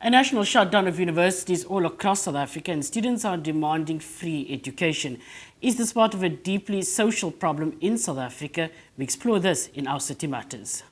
A national shutdown of universities all across South Africa, and students are demanding free education. Is this part of a deeply social problem in South Africa? We explore this in Our City Matters.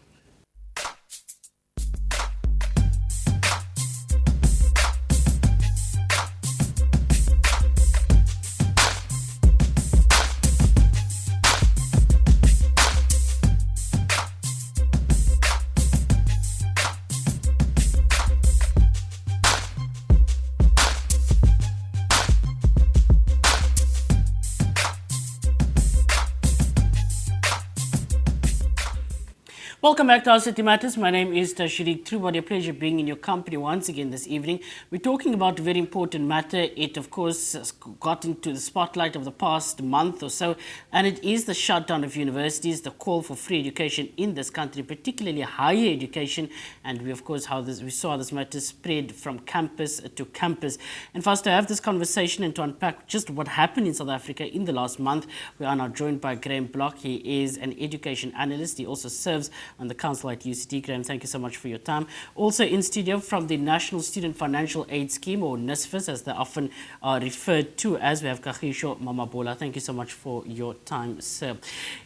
Welcome back to Our City Matters. My name is Tashiri Trubadi. A pleasure being in your company once again this evening. We're talking about a very important matter. It, of course, has got into the spotlight of the past month or so, and it is the shutdown of universities, the call for free education in this country, particularly higher education, and we, of course, we saw this matter spread from campus to campus. And for us to have this conversation and to unpack just what happened in South Africa in the last month, we are now joined by Graham Block. He is an education analyst. He also serves on the council at UCT. Graham, thank you so much for your time. Also in studio from the National Student Financial Aid Scheme, or NSFAS as they often are referred to as, we have Kagiso Mamabola. Thank you so much for your time, sir.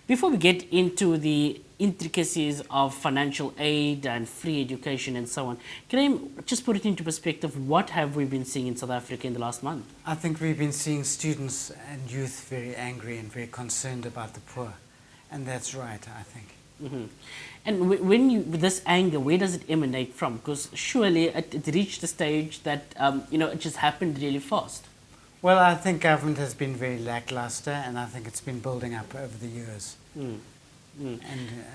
Before we get into the intricacies of financial aid and free education and so on, can I just put it into perspective? What have we been seeing in South Africa in the last month? I think we've been seeing students and youth very angry and very concerned about the poor. And that's right, I think. Mm-hmm. And with this anger, where does it emanate from? Because surely it reached a stage that, it just happened really fast. Well, I think government has been very lackluster, and I think it's been building up over the years. Mm. Mm.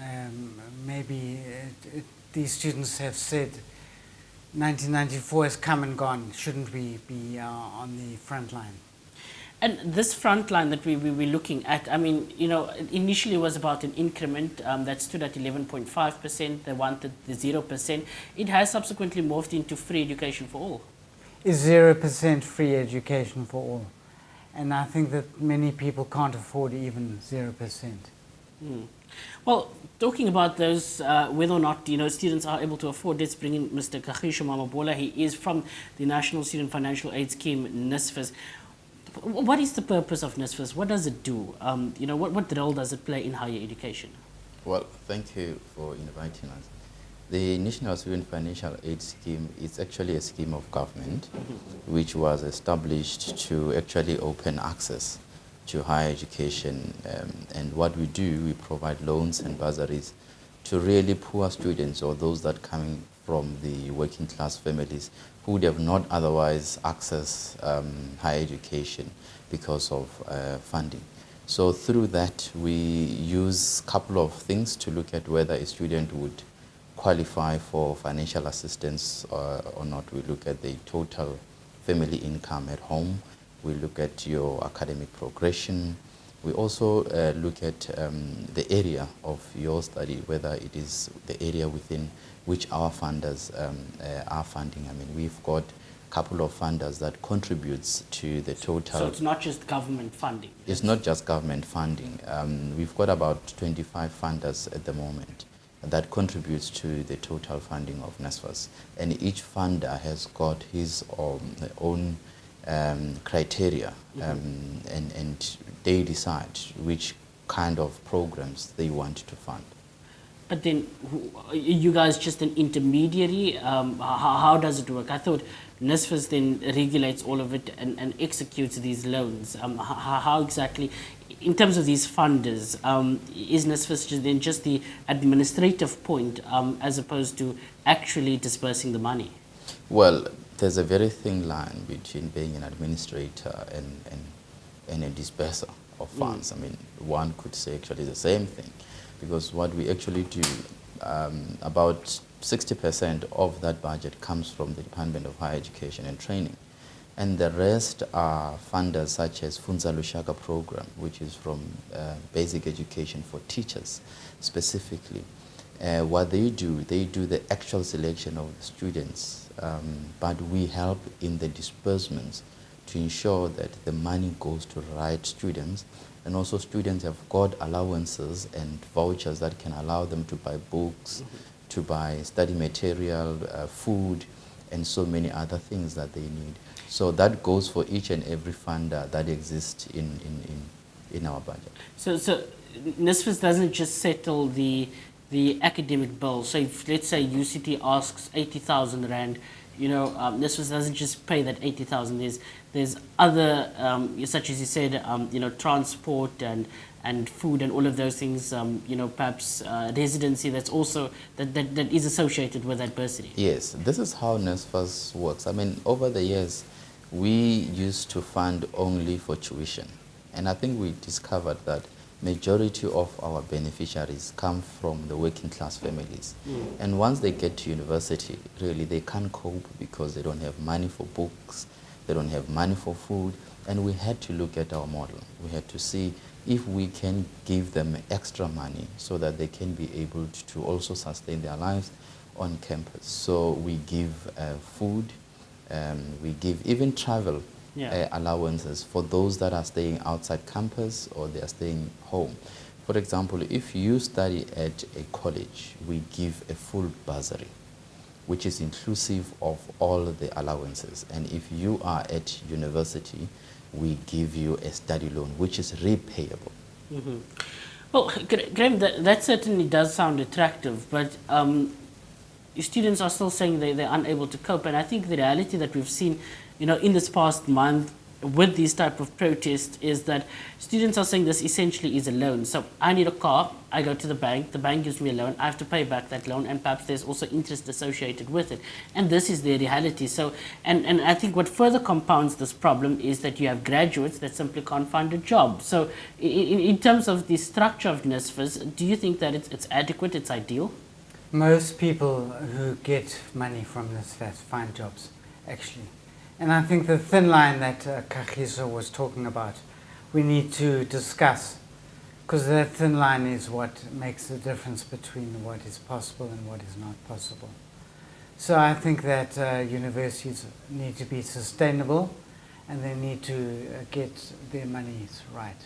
And maybe these students have said 1994 has come and gone. Shouldn't we be on the front line? And this front line that we're looking at, initially was about an increment that stood at 11.5%. They wanted the 0%. It has subsequently morphed into free education for all. Is 0% free education for all? And I think that many people can't afford even 0%. Mm. Well, talking about those, whether or not students are able to afford, let's bring in Mr. Kagiso Mamabola. He is from the National Student Financial Aid Scheme, NSFAS. What is the purpose of NSFAS? What does it do? What role does it play in higher education? Well, thank you for inviting us. The National Student Financial Aid Scheme is actually a scheme of government which was established to actually open access to higher education. And what we do, we provide loans and bursaries to really poor students or those that coming from the working class families who would have not otherwise access higher education because of funding. So through that, we use a couple of things to look at whether a student would qualify for financial assistance or not. We look at the total family income at home. We look at your academic progression. We also look at the area of your study, whether it is the area within which our funders are funding. We've got a couple of funders that contributes to the total. So it's not just government funding? It's not just government funding. We've got about 25 funders at the moment that contributes to the total funding of NSFAS. And each funder has got his own criteria, and they decide which kind of programs they want to fund. But then, you guys just an intermediary? How does it work? I thought NSFAS then regulates all of it and executes these loans. How exactly, in terms of these funders, is NSFAS then just the administrative point as opposed to actually dispersing the money? Well, there's a very thin line between being an administrator and a disperser of funds. One could say actually the same thing, because what we actually do, about 60% of that budget comes from the Department of Higher Education and Training. And the rest are funders such as Funza Lushaka program, which is from basic education for teachers specifically. What they do the actual selection of the students, but we help in the disbursements to ensure that the money goes to the right students. And also students have got allowances and vouchers that can allow them to buy books, to buy study material, food, and so many other things that they need. So that goes for each and every fund that exists in our budget. So NSFAS doesn't just settle the academic bill. So if, let's say, UCT asks 80,000 rand, NSFAS doesn't just pay that 80,000. There's other, such as you said, transport and food and all of those things. Perhaps residency. That's also that is associated with that bursary. Yes, this is how NSFAS works. I mean, over the years, we used to fund only for tuition, and I think we discovered that majority of our beneficiaries come from the working class families. And once they get to university, really they can't cope because they don't have money for books, they don't have money for food, and we had to look at our model. We had to see if we can give them extra money so that they can be able to also sustain their lives on campus. So we give food, we give even travel allowances for those that are staying outside campus or they are staying home. For example, if you study at a college, we give a full bursary, which is inclusive of all the allowances. And if you are at university, we give you a study loan, which is repayable. Mm-hmm. Well, Graham, that certainly does sound attractive, but students are still saying they're unable to cope. And I think the reality that we've seen in this past month with these type of protests is that students are saying this essentially is a loan. So I need a car, I go to the bank gives me a loan, I have to pay back that loan, and perhaps there's also interest associated with it. And this is their reality. So, and I think what further compounds this problem is that you have graduates that simply can't find a job. So in terms of the structure of NSFAS, do you think that it's adequate, it's ideal? Most people who get money from NSFAS find jobs, actually. And I think the thin line that Kagiso was talking about, we need to discuss, because that thin line is what makes the difference between what is possible and what is not possible. So I think that universities need to be sustainable and they need to get their monies right.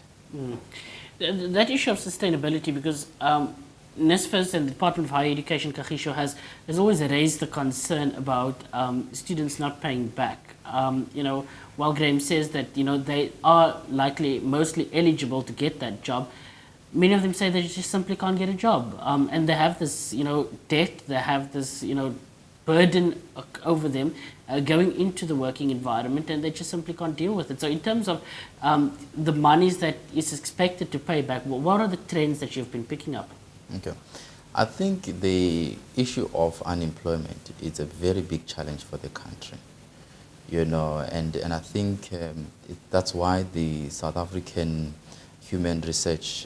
That issue of sustainability, because NSFAS and the Department of Higher Education, Kagiso, has always raised the concern about students not paying back. While Graham says that they are likely mostly eligible to get that job, many of them say they just simply can't get a job, and they have this debt, they have this burden over them going into the working environment, and they just simply can't deal with it. So in terms of the monies that is expected to pay back, what are the trends that you've been picking up? Okay. I think the issue of unemployment is a very big challenge for the country, and I think that's why the South African Human Research,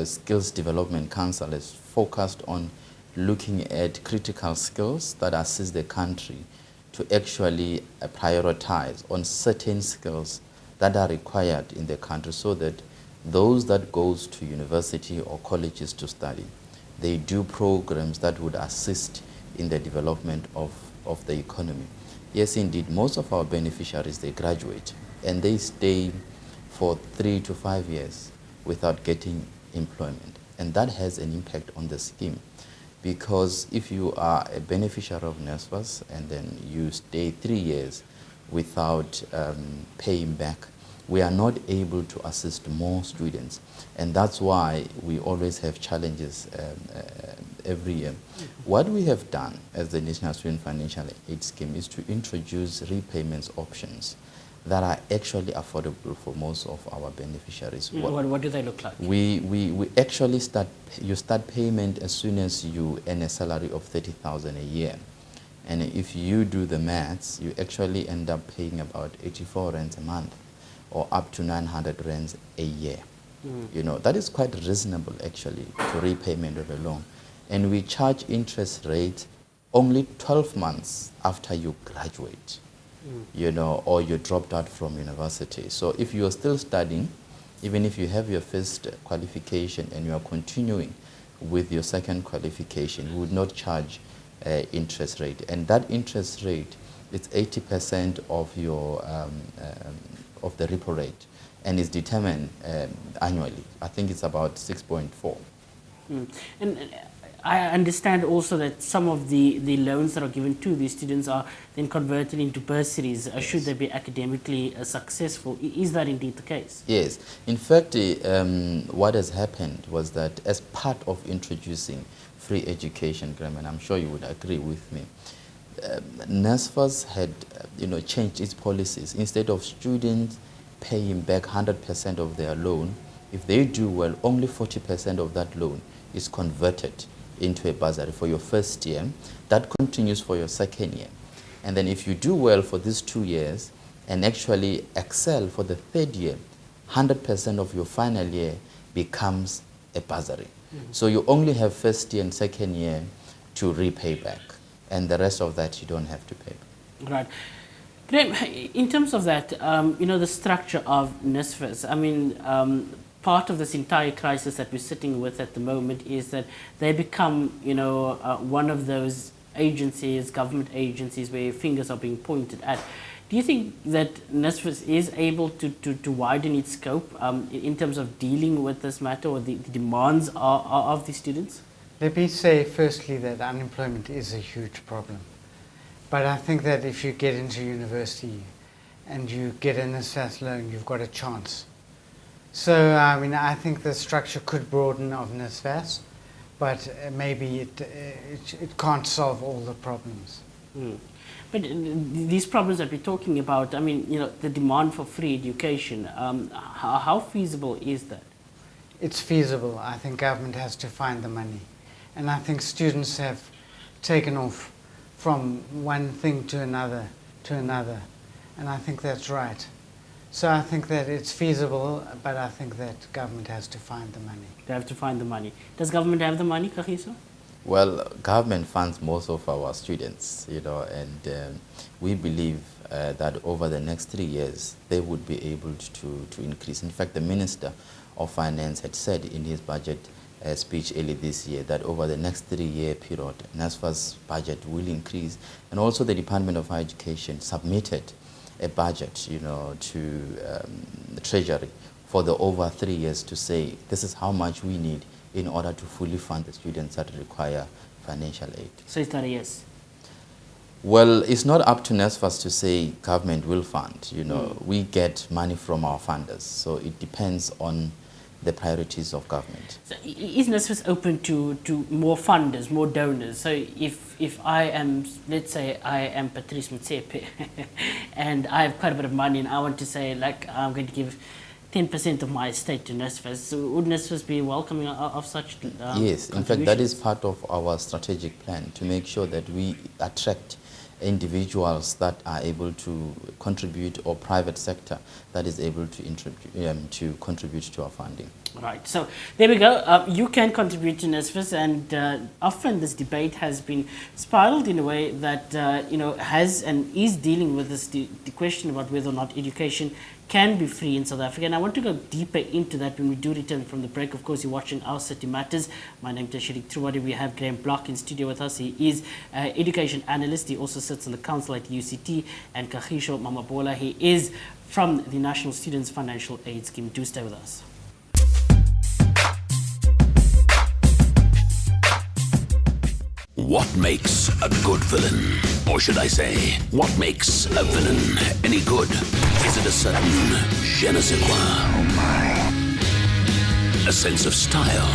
Skills Development Council is focused on looking at critical skills that assist the country to actually prioritize on certain skills that are required in the country, so that those that goes to university or colleges to study, they do programs that would assist in the development of the economy. Yes, indeed, most of our beneficiaries, they graduate and they stay for 3 to 5 years without getting employment. And that has an impact on the scheme, because if you are a beneficiary of NSFAS and then you stay 3 years without paying back, we are not able to assist more students. And that's why we always have challenges every year. What we have done as the National Student Financial Aid Scheme is to introduce repayments options that are actually affordable for most of our beneficiaries. What do they look like? We actually start payment as soon as you earn a salary of 30,000 a year. And if you do the maths, you actually end up paying about 84 rands a month, or up to 900 rands a year. That is quite reasonable actually to repayment of a loan. And we charge interest rate only 12 months after you graduate, or you dropped out from university. So if you are still studying, even if you have your first qualification and you are continuing with your second qualification, we would not charge interest rate. And that interest rate, it's 80% of your of the repo rate, and is determined annually. I think it's about 6.4. And I understand also that some of the loans that are given to these students are then converted into bursaries should they be academically successful. Is that indeed the case? Yes. In fact, what has happened was that as part of introducing free education, Graham, and I'm sure you would agree with me, NSFAS had changed its policies. Instead of students paying back 100% of their loan, if they do well, only 40% of that loan is converted into a bursary for your first year. That continues for your second year. And then if you do well for these 2 years and actually excel for the third year, 100% of your final year becomes a bursary. So you only have first year and second year to repay back, and the rest of that you don't have to pay back. Right. Graham, in terms of that, the structure of NSFAS, I mean, part of this entire crisis that we're sitting with at the moment is that they become, one of those agencies, government agencies, where fingers are being pointed at. Do you think that NSFAS is able to widen its scope in terms of dealing with this matter or the demands of the students? Let me say firstly that unemployment is a huge problem. But I think that if you get into university and you get an NSFAS loan, you've got a chance. So, I mean, I think the structure could broaden of NSFAS, but maybe it can't solve all the problems. But these problems that we're talking about, I mean, the demand for free education, how feasible is that? It's feasible. I think government has to find the money. And I think students have taken off from one thing to another, and I think that's right. So I think that it's feasible, but I think that government has to find the money. They have to find the money. Does government have the money, Kagiso? Well, government funds most of our students, and we believe that over the next 3 years, they would be able to increase. In fact, the Minister of Finance had said in his budget speech early this year that over the next 3-year period, NSFAS budget will increase. And also the Department of Higher Education submitted a budget, to the Treasury for the over 3 years to say this is how much we need in order to fully fund the students that require financial aid. So it's not a yes? Well, it's not up to NSFAS to say government will fund. We get money from our funders, so it depends on the priorities of government. So is NSFAS open to more funders, more donors? So if I am, let's say I am Patrice Motsepe and I have quite a bit of money and I want to say, like, I'm going to give 10% of my estate to NSFAS, so would NSFAS be welcoming of such Yes, in fact, that is part of our strategic plan, to make sure that we attract individuals that are able to contribute, or private sector that is able to contribute to our funding. Right, so there we go. You can contribute to NSFAS, and often this debate has been spiraled in a way that has and is dealing with this the question about whether or not education can be free in South Africa. And I want to go deeper into that when we do return from the break. Of course, you're watching Our City Matters. My name is Tashirik Trubade. We have Graham Block in studio with us. He is an education analyst. He also sits on the council at UCT. And Kagiso Mamabola, he is from the National Students Financial Aid Scheme. Do stay with us. What makes a good villain? Or should I say, what makes a villain any good? Is it a certain je ne sais quoi? Oh my. A sense of style?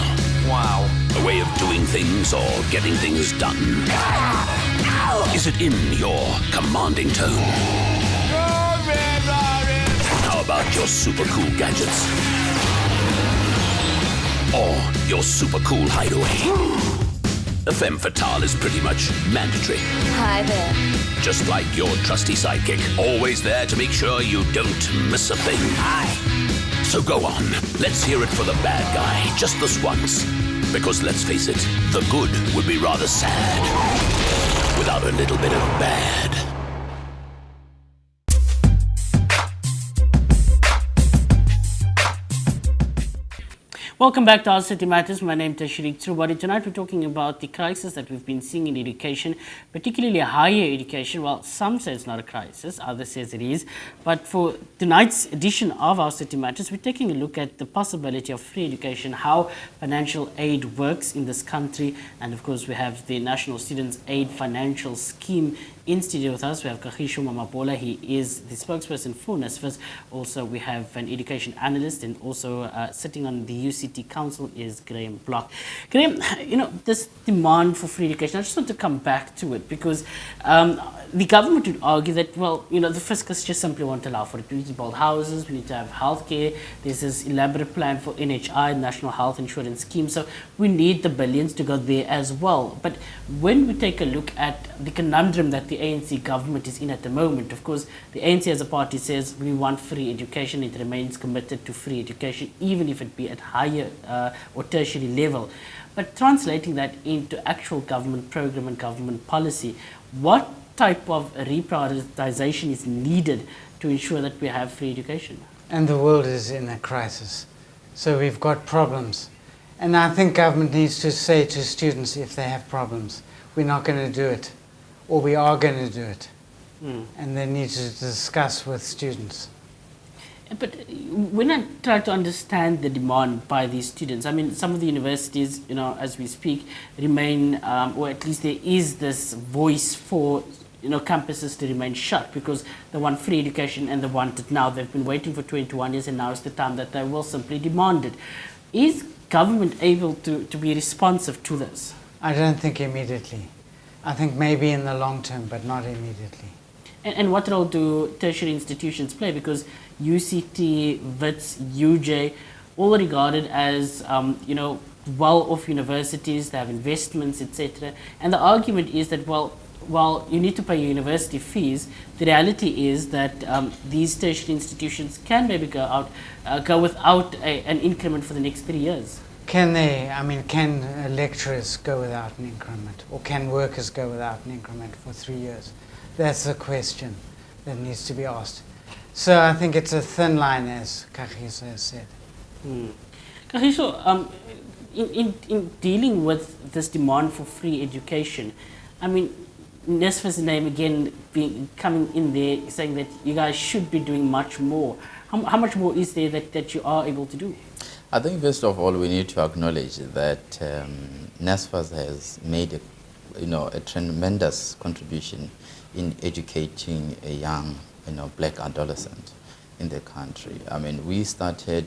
Wow. A way of doing things or getting things done? Is it in your commanding tone? How about your super cool gadgets? Or your super cool hideaway? A femme fatale is pretty much mandatory. Hi there. Just like your trusty sidekick, always there to make sure you don't miss a thing. Hi. So go on, let's hear it for the bad guy, just this once. Because let's face it, the good would be rather sad without a little bit of bad. Welcome back to Our City Matters. My name is Tashrik Trubadi. Tonight we're talking about the crisis that we've been seeing in education, particularly higher education. Well, some say it's not a crisis, others say it is. But for tonight's edition of Our City Matters, we're taking a look at the possibility of free education, how financial aid works in this country. And of course, we have the National Students Aid Financial Scheme in studio with us. We have Kagiso Mamapola. He is the spokesperson for NSFAS. Also, we have an education analyst, and also sitting on the UCT Council is Graham Block. Graham, this demand for free education, I just want to come back to it because the government would argue that, the fiscus just simply won't allow for it. We need to build houses, we need to have healthcare. There's this elaborate plan for NHI, National Health Insurance Scheme. So we need the billions to go there as well. But when we take a look at the conundrum that the ANC government is in at the moment, of course, the ANC as a party says we want free education. It remains committed to free education, even if it be at higher or tertiary level. But translating that into actual government program and government policy, what type of reprioritization is needed to ensure that we have free education? And the world is in a crisis. So we've got problems. And I think government needs to say to students if they have problems, we're not going to do it, or we are going to do it. And they need to discuss with students. But when I try to understand the demand by these students, I mean, some of the universities, as we speak, remain, or at least there is this voice for, campuses to remain shut because they want free education and they want it now. They've been waiting for 21 years and now is the time that they will simply demand it. Is government able to be responsive to this? I don't think immediately. I think maybe in the long term, but not immediately. And what role do tertiary institutions play? Because UCT, WITS, UJ, all regarded as, well-off universities, they have investments, etc. And the argument is that, while you need to pay your university fees, the reality is that these tertiary institutions can maybe go without an increment for the next 3 years. Can lecturers go without an increment? Or can workers go without an increment for 3 years? That's the question that needs to be asked. So I think it's a thin line, as Kagiso has said. Kagiso, in dealing with this demand for free education, I mean, NSFAS name again coming in there saying that you guys should be doing much more. How much more is there that you are able to do? I think first of all we need to acknowledge that NSFAS has made a tremendous contribution in educating a young black adolescent in the country. I mean, we started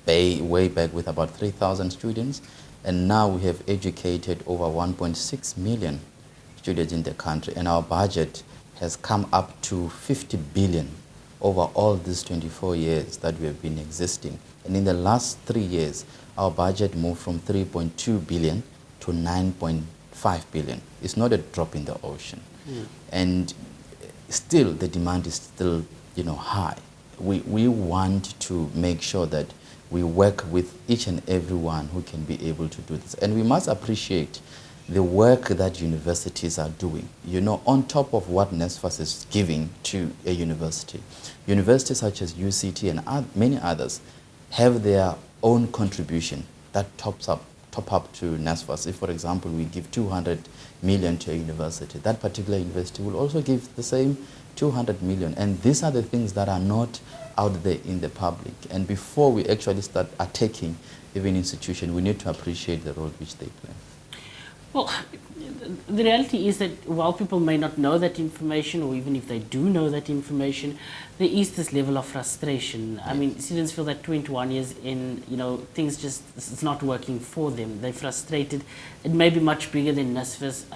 way back with about 3,000 students, and now we have educated over 1.6 million students in the country, and our budget has come up to 50 billion over all these 24 years that we have been existing. And in the last 3 years, our budget moved from 3.2 billion to 9.5 billion. It's not a drop in the ocean. And still, the demand is still, high. We want to make sure that we work with each and everyone who can be able to do this. And we must appreciate the work that universities are doing, on top of what NSFAS is giving to a university. Universities such as UCT and many others have their own contribution that top up to NSFAS. If, for example, we give 200 million to a university, that particular university will also give the same 200 million. And these are the things that are not out there in the public. And before we actually start attacking even institution, we need to appreciate the role which they play. Well, the reality is that while people may not know that information, or even if they do know that information, there is this level of frustration. I mean, students feel that 21 years in, things it's not working for them. They're frustrated. It may be much bigger than NSFAS,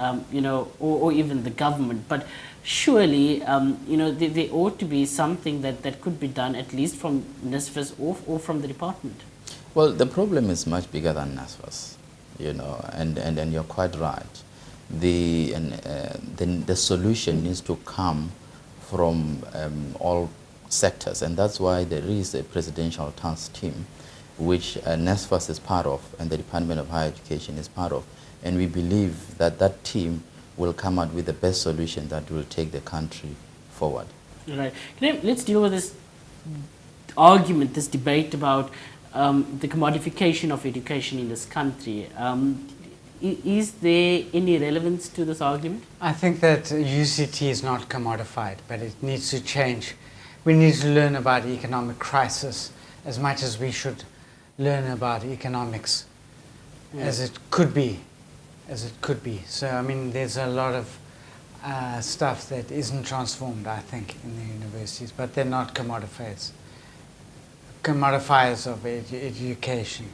or even the government. But surely, there ought to be something that could be done, at least from NSFAS or from the department. Well, the problem is much bigger than NSFAS. And you're quite right. The solution needs to come from all sectors, and that's why there is a presidential task team, which NSFAS is part of, and the Department of Higher Education is part of, and we believe that that team will come out with the best solution that will take the country forward. Right. Let's deal with this argument, this debate about the commodification of education in this country. Is there any relevance to this argument? I think that UCT is not commodified, but it needs to change. We need to learn about economic crisis as much as we should learn about economics as it could be. So, I mean, there's a lot of stuff that isn't transformed, I think, in the universities, but they're not commodifiers of education,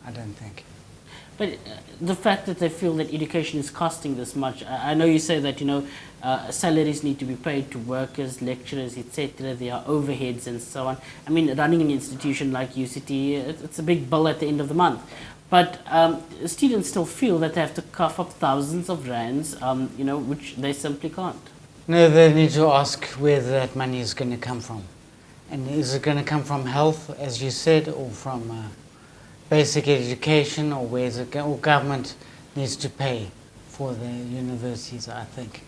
I don't think. But the fact that they feel that education is costing this much, I know you say that, salaries need to be paid to workers, lecturers, etc. There are overheads and so on. I mean, running an institution like UCT, it's a big bill at the end of the month. But students still feel that they have to cough up thousands of rands, which they simply can't. No, they need to ask where that money is going to come from. And is it going to come from health, as you said, or from basic education, or where is it or government needs to pay for the universities, I think.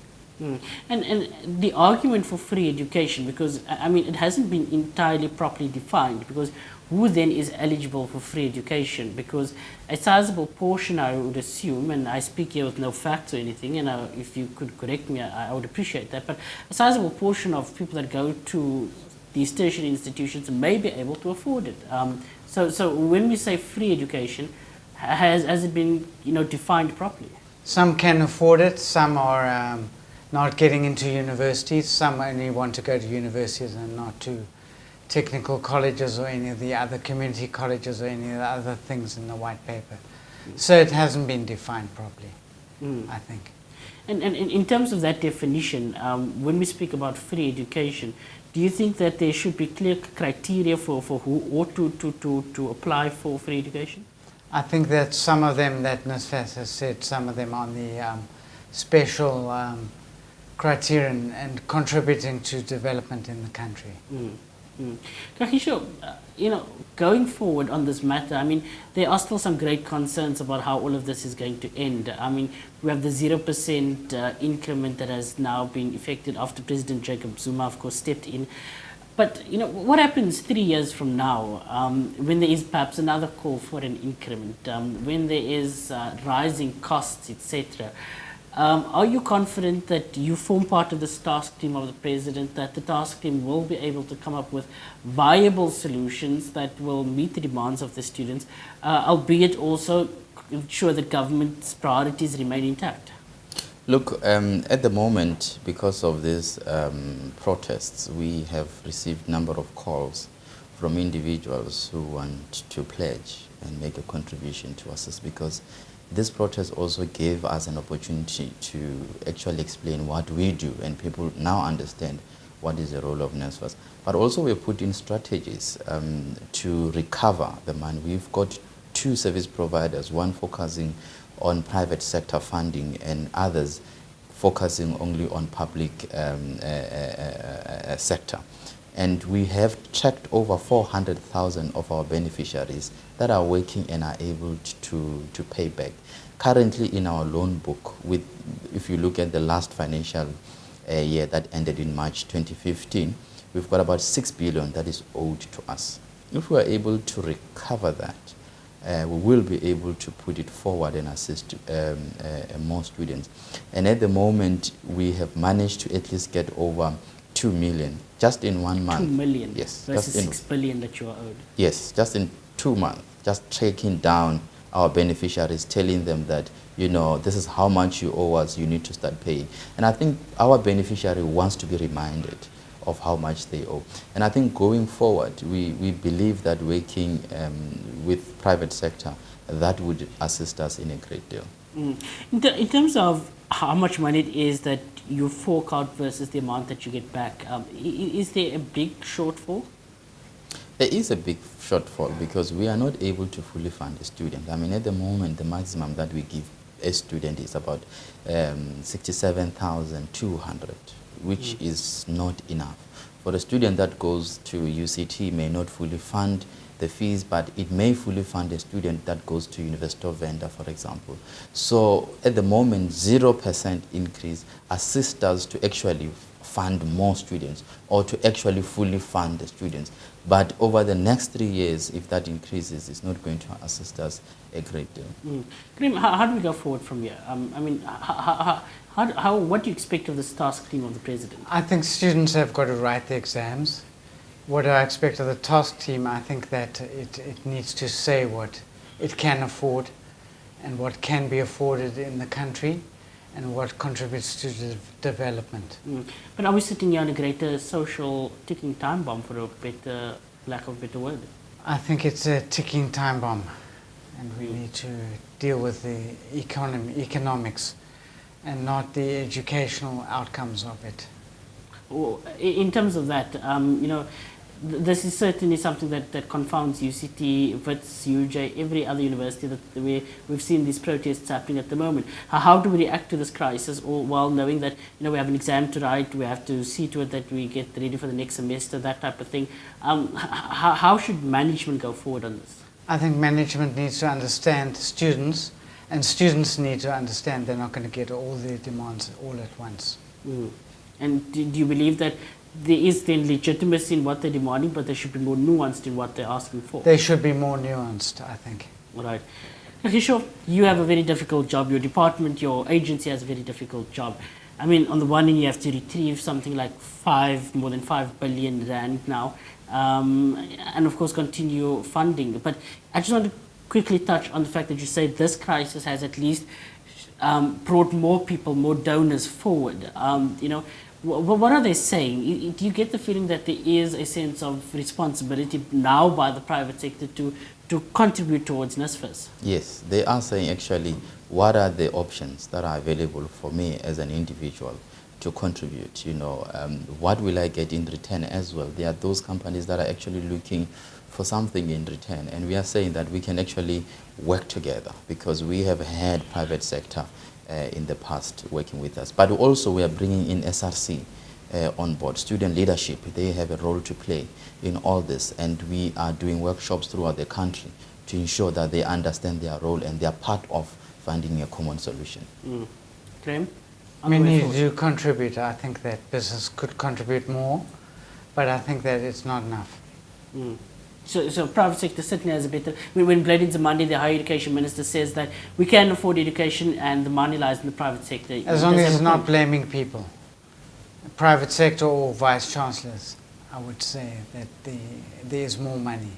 And the argument for free education, because I mean it hasn't been entirely properly defined, because who then is eligible for free education? Because a sizable portion, I would assume, and I speak here with no facts or anything, and if you could correct me, I would appreciate that, but a sizable portion of people that go to these tertiary institutions may be able to afford it. So when we say free education, has it been defined properly? Some can afford it, some are not getting into universities, some only want to go to universities and not to technical colleges or any of the other community colleges or any of the other things in the white paper. So it hasn't been defined properly, I think. And in terms of that definition, when we speak about free education, do you think that there should be clear criteria for who ought to apply for free education? I think that some of them, that NSFAS has said, some of them on the special criterion and contributing to development in the country. Kagiso, going forward on this matter, I mean, there are still some great concerns about how all of this is going to end. I mean, we have the 0% increment that has now been effected after President Jacob Zuma, of course, stepped in. But, what happens 3 years from now when there is perhaps another call for an increment, when there is rising costs, etc.? Are you confident that you form part of this task team of the President, that the task team will be able to come up with viable solutions that will meet the demands of the students, albeit also ensure that government's priorities remain intact? Look, at the moment, because of these protests, we have received a number of calls from individuals who want to pledge and make a contribution to us, because this protest also gave us an opportunity to actually explain what we do, and people now understand what is the role of NSFAS. But also we put in strategies to recover the money. We've got 2 service providers, one focusing on private sector funding and others focusing only on public sector. And we have tracked over 400,000 of our beneficiaries that are working and are able to pay back. Currently in our loan book, if you look at the last financial year that ended in March 2015, we've got about 6 billion that is owed to us. If we are able to recover that, we will be able to put it forward and assist more students. And at the moment, we have managed to at least get over 2 million just in 1 month. 2 million? Yes. Versus 6 billion that you are owed? Yes, just in 2 months, just tracking down our beneficiaries, telling them that, this is how much you owe us, you need to start paying. And I think our beneficiary wants to be reminded of how much they owe. And I think going forward, we believe that working with private sector, that would assist us in a great deal. In terms of how much money it is that you fork out versus the amount that you get back, is there a big shortfall? There is a big shortfall because we are not able to fully fund a student. I mean, at the moment, the maximum that we give a student is about 67,200, which is not enough. For a student that goes to UCT may not fully fund the fees, but it may fully fund a student that goes to University of Venda, for example. So at the moment, 0% increase assists us to actually fund more students or to actually fully fund the students. But over the next 3 years, if that increases, it's not going to assist us a great deal. Karim, how do we go forward from here? I mean, what do you expect of this task team of the president? I think students have got to write the exams. What I expect of the task team, I think that it needs to say what it can afford and what can be afforded in the country and what contributes to development. But are we sitting here on a greater social ticking time bomb, for a better, lack of a better word? I think it's a ticking time bomb, and we need to deal with the economics and not the educational outcomes of it. Well, in terms of that, you know, this is certainly something that confounds UCT, WITS, UJ, every other university that we've seen these protests happening at the moment. How do we react to this crisis, all while knowing that, you know, we have an exam to write, we have to see to it that we get ready for the next semester, that type of thing. How should management go forward on this? I think management needs to understand students, and students need to understand they're not going to get all their demands all at once. And do you believe that there is then legitimacy in what they're demanding, but they should be more nuanced in what they're asking for? They should be more nuanced, I think. All right. Kgisho, you have a very difficult job. Your department, your agency has a very difficult job. I mean, on the one hand, you have to retrieve something like more than 5 billion rand now, and of course continue funding. But I just want to quickly touch on the fact that you say this crisis has at least brought more people, more donors forward. You know, what are they saying? Do you get the feeling that there is a sense of responsibility now by the private sector to contribute towards NSFAS? Yes, they are saying actually what are the options that are available for me as an individual to contribute, you know, what will I get in return as well? There are those companies that are actually looking for something in return, and we are saying that we can actually work together because we have had private sector in the past working with us. But also we are bringing in SRC on board. Student leadership, they have a role to play in all this, and we are doing workshops throughout the country to ensure that they understand their role and they are part of finding a common solution. Graham? We need to contribute. I think that business could contribute more, but I think that it's not enough. So private sector certainly has a better... When Blade Nzimande, the higher education minister, says that we can afford education and the money lies in the private sector. As long as it's not blaming people, private sector or vice chancellors, I would say that there is more money,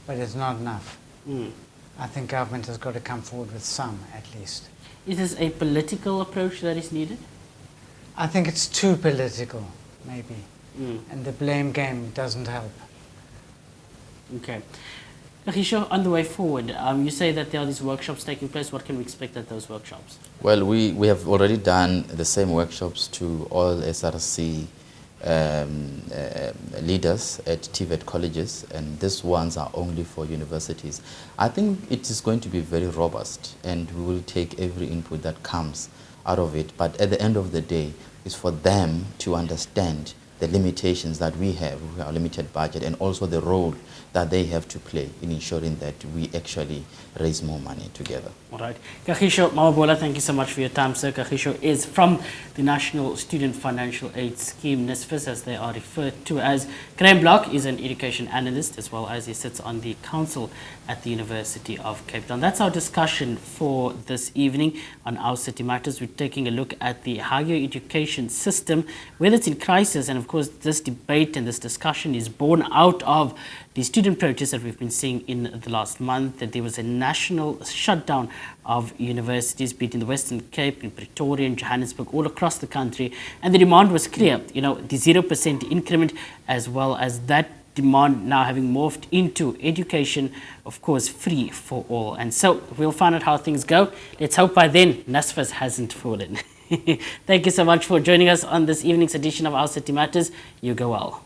but it's not enough. I think government has got to come forward with some, at least. Is this a political approach that is needed? I think it's too political, maybe, and the blame game doesn't help. Okay. Kgisho, on the way forward, you say that there are these workshops taking place. What can we expect at those workshops? Well, we have already done the same workshops to all SRC leaders at TVET colleges, and these ones are only for universities. I think it is going to be very robust, and we will take every input that comes out of it. But at the end of the day, it's for them to understand the limitations that we have, our limited budget, and also the role that they have to play in ensuring that we actually raise more money together. All right. Kgisho Mawabola, thank you so much for your time, sir. Kgisho is from the National Student Financial Aid Scheme, NSFAS, as they are referred to as. Graham Block is an education analyst, as well as he sits on the council at the University of Cape Town. That's our discussion for this evening on Our City Matters. We're taking a look at the higher education system, whether it's in crisis, and of course this debate and this discussion is born out of the student protests that we've been seeing in the last month, that there was a national shutdown of universities, be it in the Western Cape, in Pretoria, in Johannesburg, all across the country. And the demand was clear, you know, the 0% increment, as well as that demand now having morphed into education, of course, free for all. And so we'll find out how things go. Let's hope by then NSFAS hasn't fallen. Thank you so much for joining us on this evening's edition of Our City Matters. You go well.